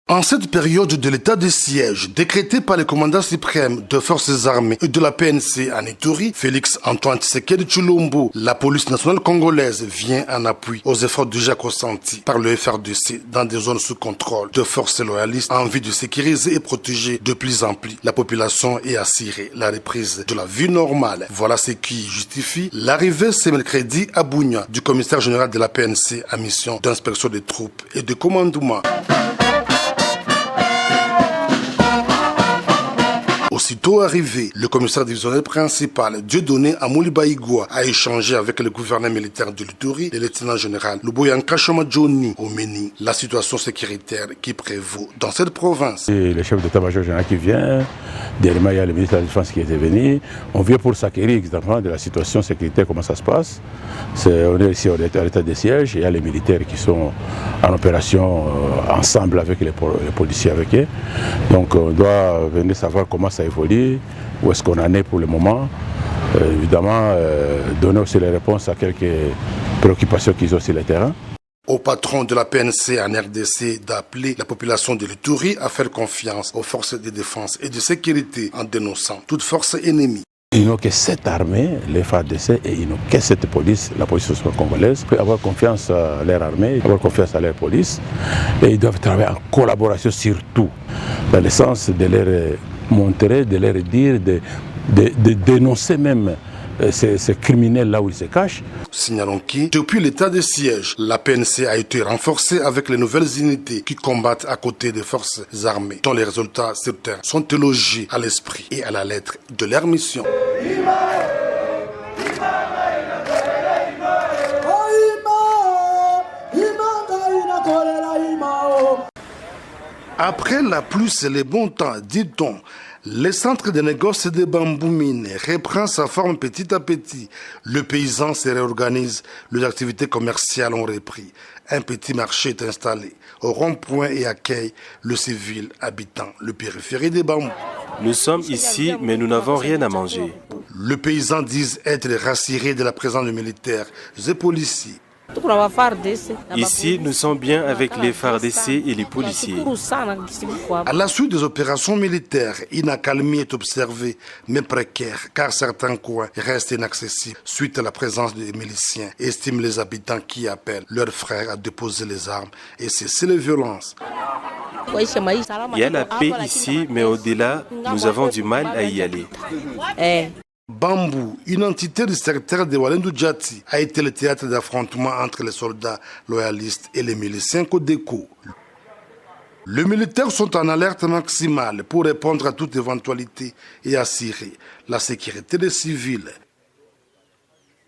En cette période de l'état de siège décrété par le commandant suprême des forces armées et de la PNC en Ituri, Félix Antoine Tshisekedi Tshilombo, la police nationale congolaise vient en appui aux efforts déjà consentis par le FRDC dans des zones sous contrôle de forces loyalistes en vue de sécuriser et protéger de plus en plus la population et assurer la reprise de la vie normale. Voilà ce qui justifie l'arrivée ce mercredi à Bunia du commissaire général de la PNC à mission d'inspection des troupes et de commandement. Aussitôt arrivé, le commissaire divisionnaire principal Dieudonné Amoulibaïgoua a échangé avec le gouverneur militaire de l'Ituri, le lieutenant général Luboyanka Chamadjoni Omeni, la situation sécuritaire qui prévaut dans cette province. Et le chef d'état-major général qui vient, derrière il y a le ministre de la Défense qui était venu, on vient pour s'acquérir exactement de la situation sécuritaire, comment ça se passe. On est ici à l'état de siège, il y a les militaires qui sont en opération ensemble avec les policiers avec eux. Donc on doit venir savoir comment ça évolue, où est-ce qu'on en est pour le moment. Évidemment, donner aussi les réponses à quelques préoccupations qu'ils ont sur le terrain. Au patron de la PNC en RDC d'appeler la population de l'Ituri à faire confiance aux forces de défense et de sécurité en dénonçant toute force ennemie. Ils n'ont que cette armée, les FARDC, et ils n'ont que cette police, la police congolaise. Ils peuvent avoir confiance à leur armée, avoir confiance à leur police. Et ils doivent travailler en collaboration surtout, dans le sens de leur montrer, de leur dire, de dénoncer même ces criminels là où ils se cachent. Signalons que, depuis l'état de siège, la PNC a été renforcée avec les nouvelles unités qui combattent à côté des forces armées, dont les résultats sur terre sont élogés à l'esprit et à la lettre de leur mission. Après la pluie et le bon temps, dit-on, le centre de négoce de Bamboumine reprend sa forme petit à petit. Le paysan se réorganise, les activités commerciales ont repris. Un petit marché est installé au rond-point et accueille le civil habitant le périphérie de Bambou. Nous sommes ici, mais nous n'avons rien à manger. Le paysan dit être rassuré de la présence des militaires et policiers. Ici, nous sommes bien avec les FARDC et les policiers. À la suite des opérations militaires, une accalmie est observée, mais précaire, car certains coins restent inaccessibles suite à la présence des miliciens, estiment les habitants qui appellent leurs frères à déposer les armes et cesser les violences. Il y a la paix ici, mais au-delà, nous avons du mal à y aller. Bambou, une entité du secteur de Walendu Djati, a été le théâtre d'affrontements entre les soldats loyalistes et les miliciens Kodeko. Les militaires sont en alerte maximale pour répondre à toute éventualité et assurer la sécurité des civils.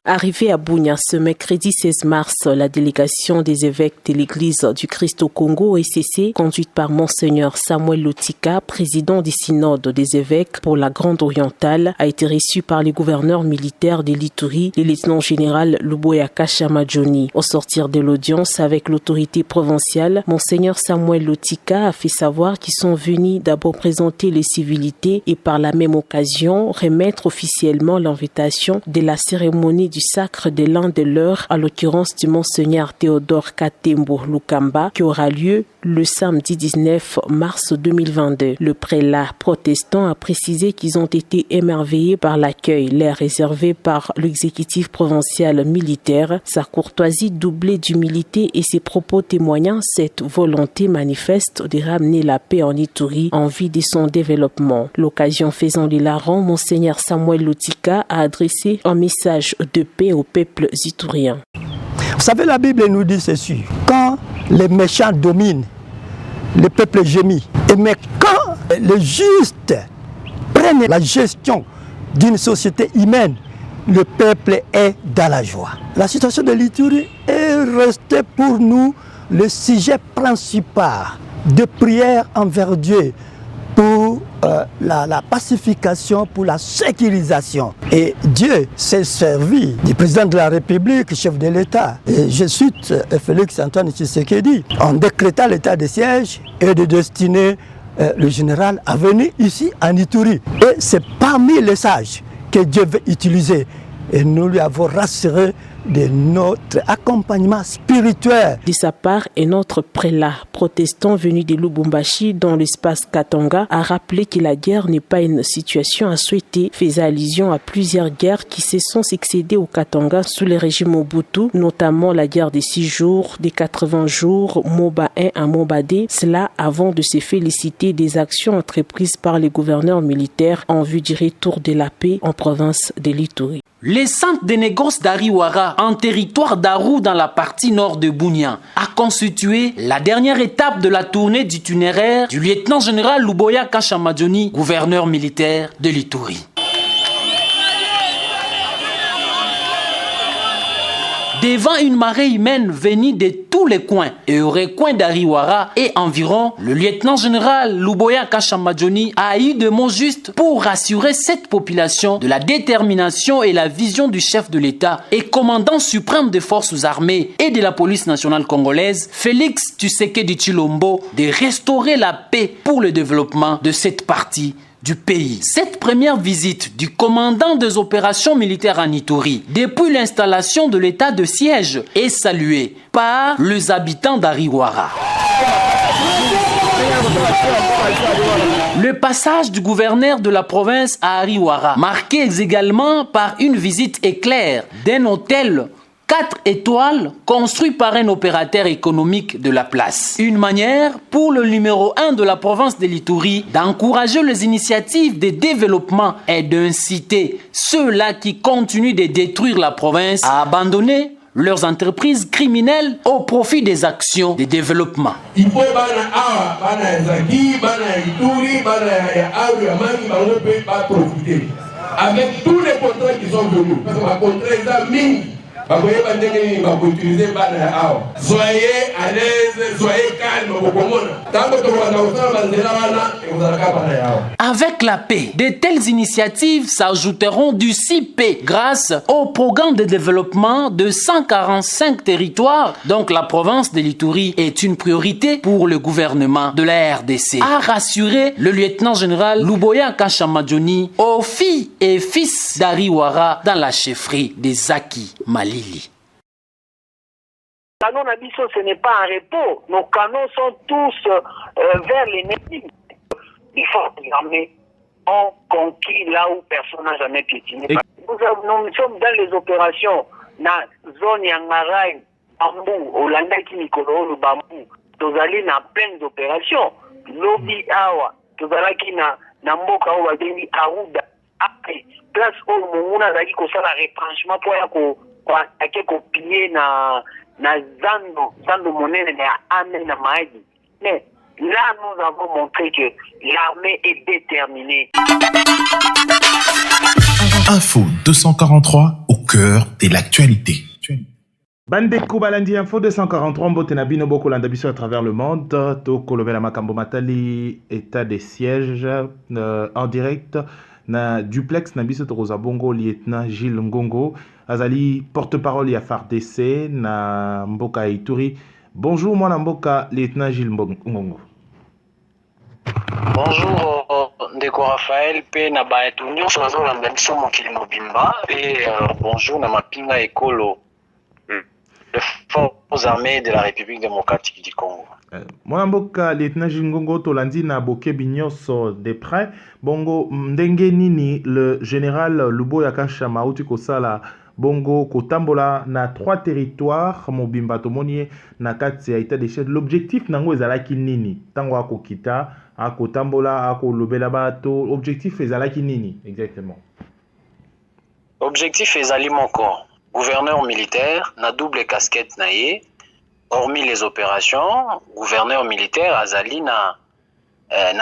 Arrivée à Bunia ce mercredi 16 mars, la délégation des évêques de l'Église du Christ au Congo, ECC, conduite par Monseigneur Samuel Lotika, président du synode des évêques pour la Grande Orientale, a été reçue par les gouverneurs militaires de l'Ituri, le lieutenant général Luboyanka Chamadjoni. Au sortir de l'audience avec l'autorité provinciale, Monseigneur Samuel Lotika a fait savoir qu'ils sont venus d'abord présenter les civilités et par la même occasion remettre officiellement l'invitation de la cérémonie du sacre de l'un de leurs, à l'occurrence du Monseigneur Théodore Katembo Lukamba, qui aura lieu le samedi 19 mars 2022. Le prélat protestant a précisé qu'ils ont été émerveillés par l'accueil leur réservé par l'exécutif provincial militaire, sa courtoisie doublée d'humilité et ses propos témoignant cette volonté manifeste de ramener la paix en Ituri en vue de son développement. L'occasion faisant l'hilarant, Monseigneur Samuel Lotika a adressé un message de paix au peuple iturien. Vous savez, la Bible nous dit ceci: quand les méchants dominent, le peuple gémit. Mais quand les justes prennent la gestion d'une société humaine, le peuple est dans la joie. La situation de l'Ituri est restée pour nous le sujet principal de prière envers Dieu pour la pacification, pour la sécurisation. Et Dieu s'est servi du président de la République, chef de l'État, et je cite Félix Antoine Tshisekedi, en décrétant l'état de siège et de destiner le général à venir ici en Ituri. Et c'est parmi les sages que Dieu veut utiliser. Et nous lui avons rassuré de notre accompagnement spirituel. De sa part, un autre prélat protestant venu de Lubumbashi dans l'espace Katanga a rappelé que la guerre n'est pas une situation à souhaiter, faisant allusion à plusieurs guerres qui se sont succédées au Katanga sous le régime Mobutu, notamment la guerre des 6 jours, des 80 jours, Moba 1 à Moba 2, cela avant de se féliciter des actions entreprises par les gouverneurs militaires en vue du retour de la paix en province de l'Ituri. Le centre de négoce d'Ariwara, en territoire d'Aru dans la partie nord de Bunia, a constitué la dernière étape de la tournée d'itinéraire du lieutenant-général Luboya Kashamadjoni, gouverneur militaire de l'Ituri. Devant une marée humaine venue de tous les coins et au recoin d'Ariwara et environ, le lieutenant-général Luboya Kashamadjoni a eu des mots justes pour rassurer cette population de la détermination et la vision du chef de l'État et commandant suprême des forces armées et de la police nationale congolaise, Félix Tshisekedi Tshilombo, de restaurer la paix pour le développement de cette partie du pays. Cette première visite du commandant des opérations militaires en Ituri depuis l'installation de l'état de siège est saluée par les habitants d'Ariwara. Le passage du gouverneur de la province à Ariwara, marqué également par une visite éclair d'un hôtel 4 étoiles construit par un opérateur économique de la place. Une manière pour le numéro 1 de la province de l'Ituri d'encourager les initiatives de développement et d'inciter ceux-là qui continuent de détruire la province à abandonner leurs entreprises criminelles au profit des actions de développement. Il faut avec tous les contrats qui sont venus, parce que les contrats soyez à l'aise, soyez calme. Avec la paix, de telles initiatives s'ajouteront du 6P grâce au programme de développement de 145 territoires. Donc la province de l'Ituri est une priorité pour le gouvernement de la RDC, a rassuré le lieutenant-général Luboya Kashamadjoni aux filles et fils d'Ariwara dans la chefferie des Zaki Mali. Canon Abisso, ce n'est pas un repos. Nos canons sont tous vers l'ennemi. Les forces armées ont conquis là où personne n'a jamais piétiné. Nous sommes dans les opérations na zone Yangarai, Bambou, Olandaki Nikolo, le Bambou. Nous allons dans plein d'opérations. Lobby Awa, nous allons dans Mboka Ouadeni, Aouda. Après, place où on a dit que ça a retranchement pour attaquer copier na zando monene na ame na maji. Mais là nous avons montré que l'armée est déterminée. Info 243 au cœur de l'actualité. Bandeko Balandi Info 243 Mbotena Bino Boko Landabiso à travers le monde. Toko Lovela Makambo Matali, état des sièges en direct. Na duplex na biso tokoza bongo lieutenant Gilles Ngongo azali porte-parole ya FARDC na mboka Ituri. Bonjour mwana mboka lieutenant Gilles Ngongo. Bonjour ndeko Raphaël pe na baetu nyonso bazolanda biso mokili mobimba pe bonjour na mapinga ekolo les forces armées de la République démocratique du Congo. Mwanamboka lieutenant Gilles Ngongo tolandi na bokebi nyonso de près bongo ndenge nini le général Luboya Kasha auti kosala bongo kotambola na 3 territoires mobimba tomoni na kati ya état de siège. L'objectif nango ezalaki nini tango akokita akotambola akolobela bato, objectif ezalaki nini exactement? Objectif ezali moko gouverneur militaire na double casquette na ye. Hormis les opérations, gouverneur militaire azali na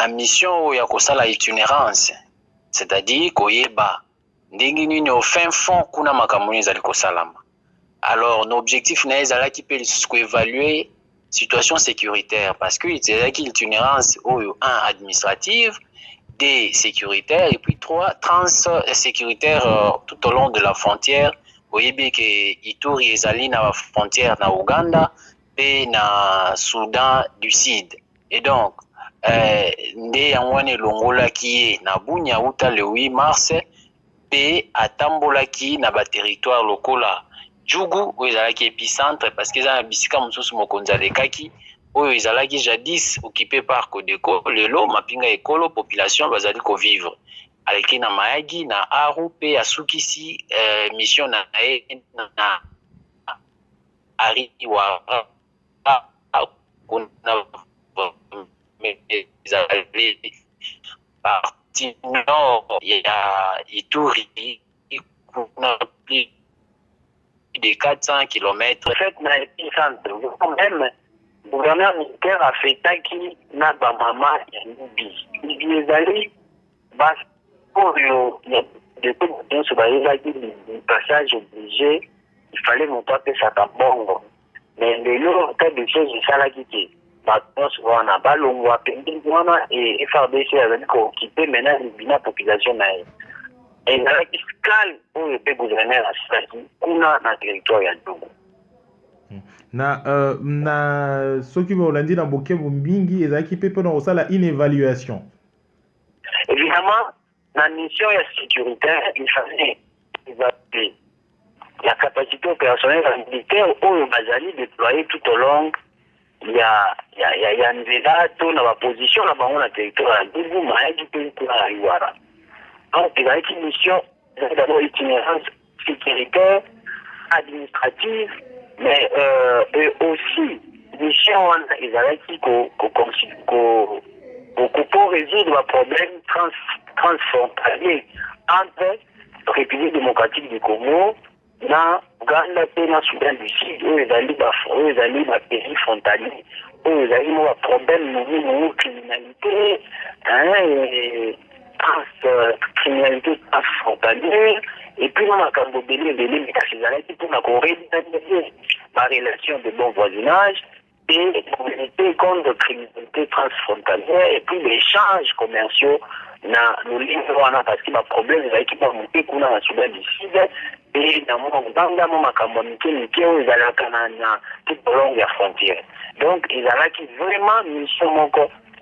mission ya kosala itinérance, c'est-à-dire koyeba ndenge nini au fin fond kuna makambo ezali kosalama. Alors nos objectifs na ezalaki pe évaluer situation sécuritaire parce que ezalaki itinérance oyo 1 administrative, 2 sécuritaire et puis 3 trans-sécuritaire tout au long de la frontière. Oyebi ke Ituri ezali na frontière na Uganda et na Soudan du Sud. Et donc, nde yangwane longola ki na Bunia uta le 8 mars pe atambola ki na ba territoire lokola Djougou oyo ezalaki épicentre parce que eza na bisika mosusu mokonzi alekaki oyo ezalaki jadis occupé par Codeco. Lelo mapinga ekolo population bazali kovivre aleki na Mayagi na Aru pe asukisi mission na na Ariwara kuna ezali partie nord ya Ituri kuna plus de 400 km. En fait, na épicentre, même le gouverneur militaire a fait taki na bamama ya Libi. Libi ezali bas pour le passage obligé, il fallait monter ça à bongo. Mais le cas de choses, c'est ça là qui est. Maintenant, souvent, on a ballon, et FRDC a occupé maintenant la population. Et la fiscale pour le gouverner à Saki, on a un territoire à Togo. Na ce qui m'a dit dans Boké Bumbingi, et qui peut pendant ça une évaluation. Évidemment, la mission sécuritaire, il fallait évaluer la capacité opérationnelle militaire au Bazali déployée tout au long. Il y a une villa, dans la position, là-bas, on a territoire à Débou, Maïdi, pour la Riwara. Donc, il y a une mission d'abord itinérance sécuritaire, administrative, mais aussi mission qui pour résoudre le problème transfrontalier entre la République démocratique du Congo, na Uganda et na Soudan du Sud, où ils allaient dans pays frontaliers, où ils allaient avoir problème de criminalité, criminalité transfrontalière, et puis on a quand même mais c'est allé pour la Corée par relation de bon voisinage et lutter contre la criminalité transfrontalière et puis les échanges commerciaux na nos lignes parce qu'il y a un problème avec qui va monter pour la Soudan du Sud et dans mon Uganda mon makamonique qui aux alakana tout au long de la frontière. Donc ils allaient qui vraiment mission mon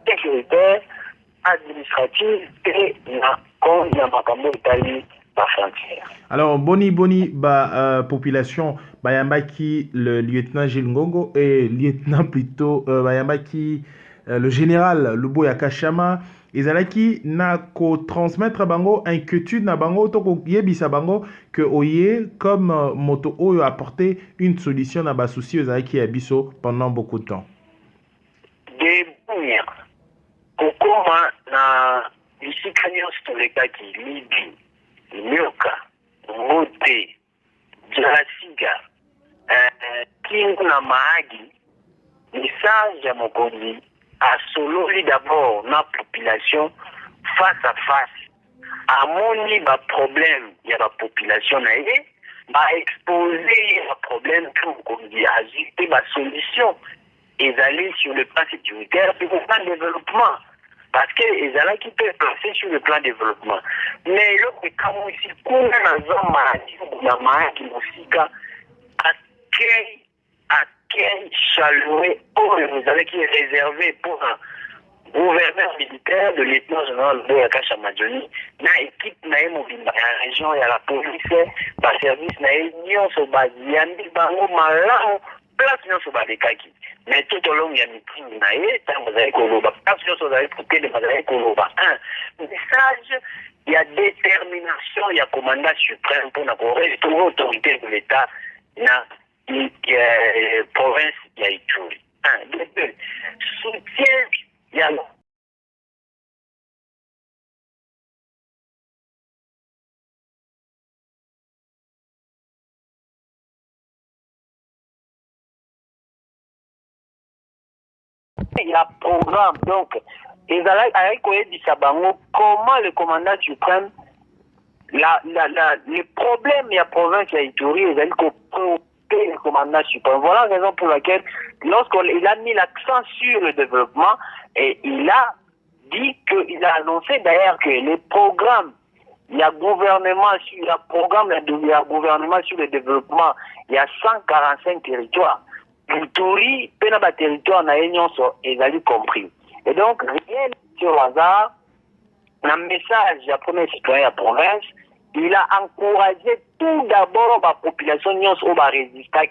sécuritaire administrative et na comme na makambo Italie la frontière. Alors boni population bayambaki le lieutenant Gilles Ngongo et lieutenant plutôt bayambaki le général Luboya Kashama ezalaki na ko transmettre bango inquiétude na bango to ko yebisa bango que oye comme moto oyo apporter une solution na ba souci ezalaki ya biso pendant beaucoup de temps. Debunya kokoma na bisika nyonso tolekaki Libi, Nyoka, Ngote, Jalasiga, Kingu na Mahagi, message à Mokondi a sololi d'abord na population face à face. À mon niveau problème, il y a la population naïe, va exposer le problème pour Mokondi a ajouté ma solution et aller sur le plan sécuritaire puis le plan développement. Parce que les gens qui peuvent passer sur le plan développement. Mais l'autre cas ici, quand on a un maladie, on a un maladie accueil chaleureux, vous allez qui est réservé pour un gouverneur militaire de lieutenant général de Yakacha Madjoni, na équipe na mobimba la région, il y a la police, le service na union sur base, il y a un bango malin, place union sur base de kaki. Mais tout au long, il y a une meeting naïe, tant vous avez koloba, place union sur base de kaki, vous avez koloba. Un message, il y a détermination, il y a commandant suprême pour restaurer l'autorité de l'État na province ya Ituri. Un, deux, soutien, il y a un programme, donc, avec comment le commandant suprême, le problème, il y a province à Ituri, il y a le commandant suprême. Voilà la raison pour laquelle, lorsqu'il a mis l'accent sur le développement, et il a dit qu'il a annoncé d'ailleurs que les programmes, il y a gouvernement sur le programme, il y a gouvernement sur le développement, il y a 145 territoires. Ituri, Penaba territoire, n'a pas compris. Et donc, rien sur le hasard, un message à premier citoyen à la province, il a encouragé tout d'abord la population au résister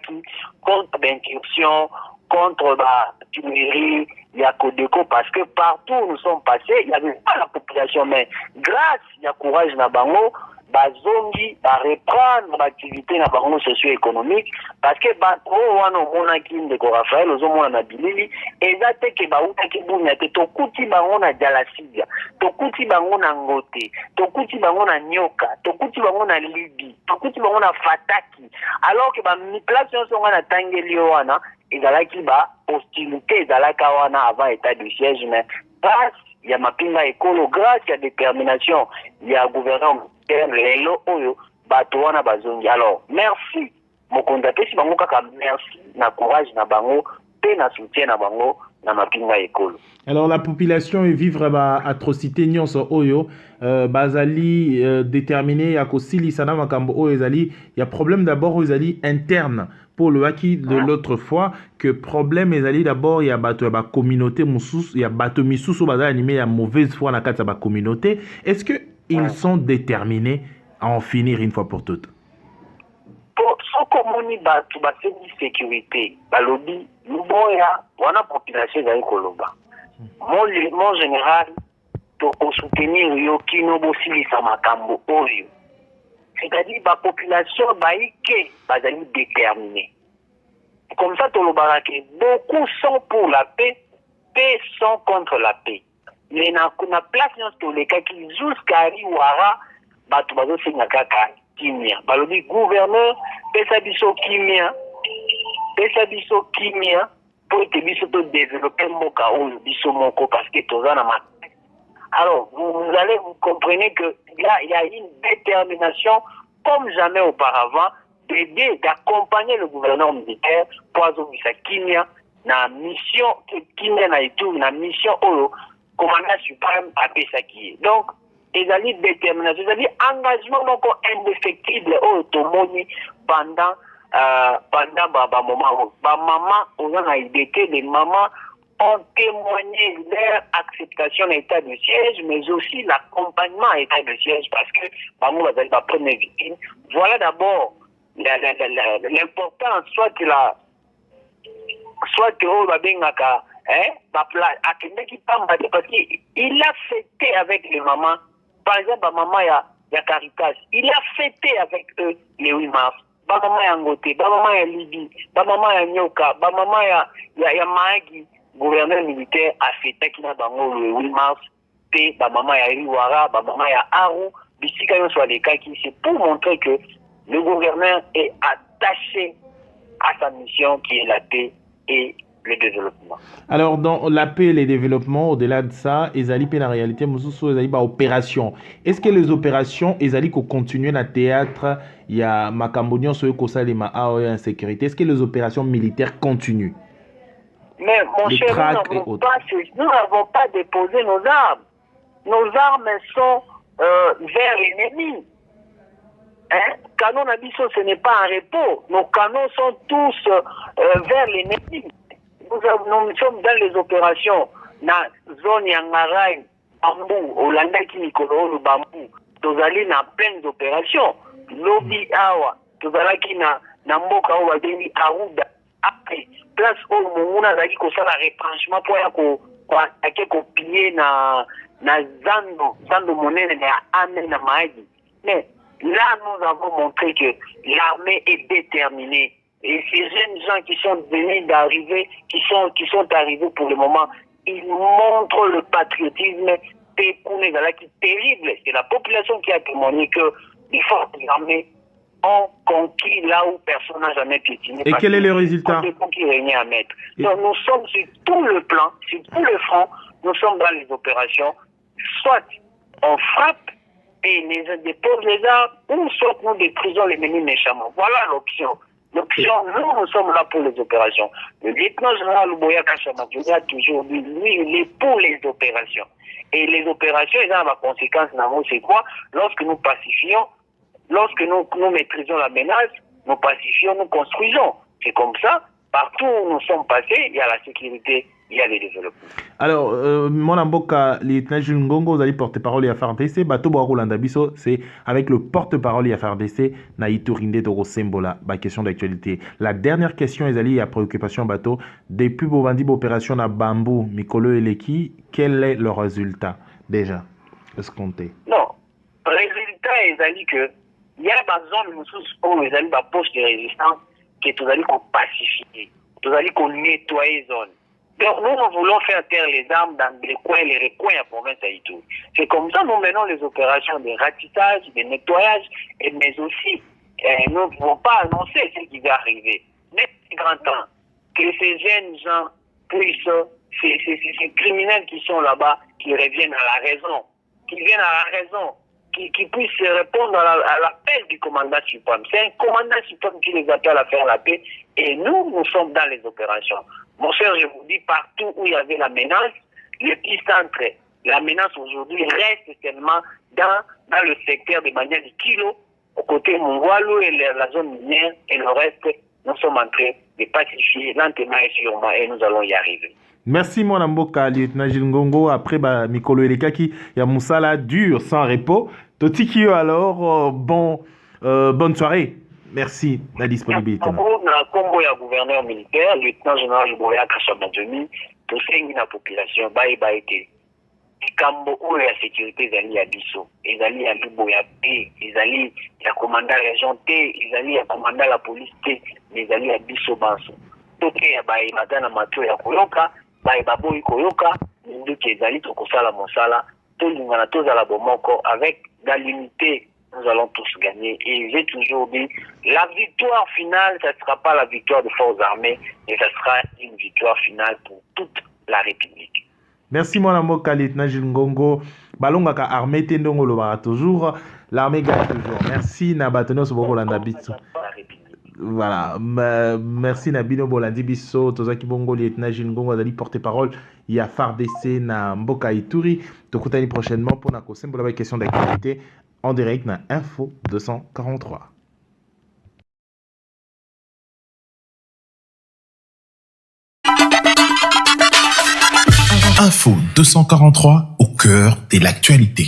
contre l'incursion, contre la tuerie, il y a Codeco, parce que partout où nous sommes passés, il n'y avait pas la population, mais grâce à courage na bango, bazongi ba reprendre l'activité na bango socio-économique, parce que bato wana mona kinde ko Raphaël ozomona na bilili ezate ke bauta ki bunya te tokuti bango na Jalasidia, tokuti bango na Ngote, tokuti bango na Nyoka, tokuti bango na Libi, tokuti bango na Fataki, alors que ba mi place on na tangeli wana ezalaki ba hostilité ezalaka wana avant état de siège, mais grâce ya mapinga ekolo, grâce ya détermination ya gouvernement lelo oyo bato wana bazongi. Alors merci mokonzi apesi bango kaka merci na courage na bango pe na soutien na bango na mapinga ekolo. Alors la population et vivre ba atrocité nyonso oyo bazali déterminé ya kosilisa na makambo oyo ezali ya problème d'abord ezali interne pour le haki de l'autre fois que problème ezali d'abord ya bato ya ba communauté mususu ya bato misusu bazali animé ya mauvaise foi na kati ya ba communauté. Est-ce que ils sont déterminés à en finir une fois pour toutes? Pour ce comuni bato ba sécurité balobi luboya wana population ezali koloba mon général to soutenir yo kino bosilisa makambo oyo, c'est-à-dire la population baïke bazali déterminée. Comme ça tolobara que beaucoup sont pour la paix, paix sont contre la paix. Mais na place dans les cas qui jusqu'à Riwara bato bazo singa kaka kimia balobi gouverneur pesa biso kimia pour que biso to développer moka ou biso moko parce que tozana ma. Alors vous allez vous comprenez que là il y a une détermination comme jamais auparavant d'aider, d'accompagner le gouverneur militaire pour azongisa kimia na mission kimia na itu na mission oyo commandant suprême a pesaki. Donc ezali détermination, ezali engagement moko indéfectible oyo tomoni pendant ba moment ba maman on a idée les mamans ont témoigné leur acceptation à l'état de siège, mais aussi l'accompagnement à l'état de siège, parce que maman va être la première victime. Voilà d'abord l'importance, soit que on va bien parce qu'il a fêté avec les mamans. Par exemple, maman ya Caritas, il a fêté avec eux les 8 mars. Ba maman ya Ngote, ba maman ya Libi, ba maman ya Nyoka, ba maman ya Magi, gouverneur militaire a fêté qui n'a bango le 8 mars. Pe ba maman ya Riwara, ba maman ya Aru, bisika yon soit les cas qui c'est pour montrer que le gouverneur est attaché à sa mission qui est la paix et le développement. Alors dans la paix et le développement, au-delà de ça, ezali pe la réalité mususu ezali ba opération. Est-ce que les opérations ezali ko continuer na théâtre ya makambo nyonso yo kosalema a insécurité? Est-ce que les opérations militaires continuent? Mais mon cher, nous n'avons pas déposé nos armes. Nos armes sont vers l'ennemi. Canon Abisso, ce n'est pas un repos. Nos canons sont tous vers l'ennemi. Nous sommes dans les opérations na zone Yangarai, Bambou, Olanda Kinikolo, Bambou. Nous allons dans plein d'opérations. Lobby Awa, nous allons dans Mboka Owadeni Aouda. Après, place où nous avons dit que ça la retranchement pour attaquer copier na Zando Monene na Amen na Maïdi. Mais là, nous avons montré que l'armée est déterminée. Et ces jeunes gens qui sont venus d'arriver, qui sont arrivés pour le moment, ils montrent le patriotisme qui est terrible. C'est la population qui a témoigné que les forces de l'armée ont conquis là où personne n'a jamais piétiné. Et quel est le résultat? Qui régnait à mettre. Donc nous sommes sur tout le plan, sur tout le front, nous sommes dans les opérations. Soit on frappe et les dépose les armes, ou soit nous détruisons l'ennemi méchamment. Voilà l'option. L'option, nous sommes là pour les opérations. Le lieutenant général Luboya Kashamadjouni a toujours dit, lui, il est pour les opérations. Et les opérations, ils ont la conséquence, c'est quoi? Lorsque nous pacifions, lorsque nous maîtrisons la menace, nous pacifions, nous construisons. C'est comme ça, partout où nous sommes passés, il y a la sécurité il y a le développement. Alors, mon amboka, lieutenant Jules Ngongo, vous allez porte-parole à FARDC. Bato Boakolanda Biso, c'est avec le porte-parole à FARDC, Naïtourinde Toro Sembola, question d'actualité. La dernière question, ils allaient à préoccupation bateau. Depuis Bobandi, opération à Bambou, Mikolo et Leki, quel est le résultat déjà escompté? Non, le résultat, ils allaient que, il y a des zones où ils allaient à poste de résistance, que tout allez qu'on pacifie, tout allez qu'on nettoie les zones. Donc nous voulons faire taire les armes dans les recoins de la province d'Haïtou. C'est comme ça que nous menons les opérations de ratissage, de nettoyage, mais aussi nous ne pouvons pas annoncer ce qui va arriver. Mais c'est grand temps que ces jeunes gens puissent, ces criminels qui sont là-bas, qui reviennent à la raison, qui viennent à la raison, qui puissent répondre à l'appel du commandant suprême. C'est un commandant suprême qui les appelle à faire la paix et nous sommes dans les opérations. Mon cher, je vous dis, partout où il y avait la menace, l'épicentre, la menace aujourd'hui reste seulement dans le secteur de manière de kilo, au côté Mongwalo et la zone minière, et le reste, nous sommes en train de pacifier lentement et sûrement, et nous allons y arriver. Merci mon amboka, lieutenant Jules Ngongo. Après, Mikolo Elekaki, il y a Moussala dur, sans repos. Totikio alors, bonne soirée. Merci de la disponibilité. Na Congo, il y a gouverneur militaire, lieutenant général Luboya Kashamadjomi, pour la population, été. Kambo où la sécurité, ils allaient à Bisso, ils allaient à Luboya P, ils allaient à commandant région T, ils allaient à commandant la police T, mais ils allaient à Bisso Banso. Tout est à Madame Mathieu ya Koyoka, Baboy Koyoka, nous qui ils allaient au Kosala Monsala, tout le monde a tous à la Bomoko, avec la l'unité. Nous allons tous gagner. Et j'ai toujours dit, la victoire finale, ce ne sera pas la victoire des forces armées, mais ce sera une victoire finale pour toute la République. Merci mon amour, lieutenant Jules Ngongo. Balonga ka armée tendongo lo bara toujours. L'armée gagne toujours. Merci Nabateno Sobokolanda Bitso. Voilà. Merci Nabino Bolandi Bisso. Tozaki Bongo, lieutenant Jules Ngongo, Azali porte-parole. Il y a FARDC na Mboka Ituri. Tokutani prochainement pour na kosembola ba question d'actualité. En direct dans Info 243. Info 243 au cœur de l'actualité.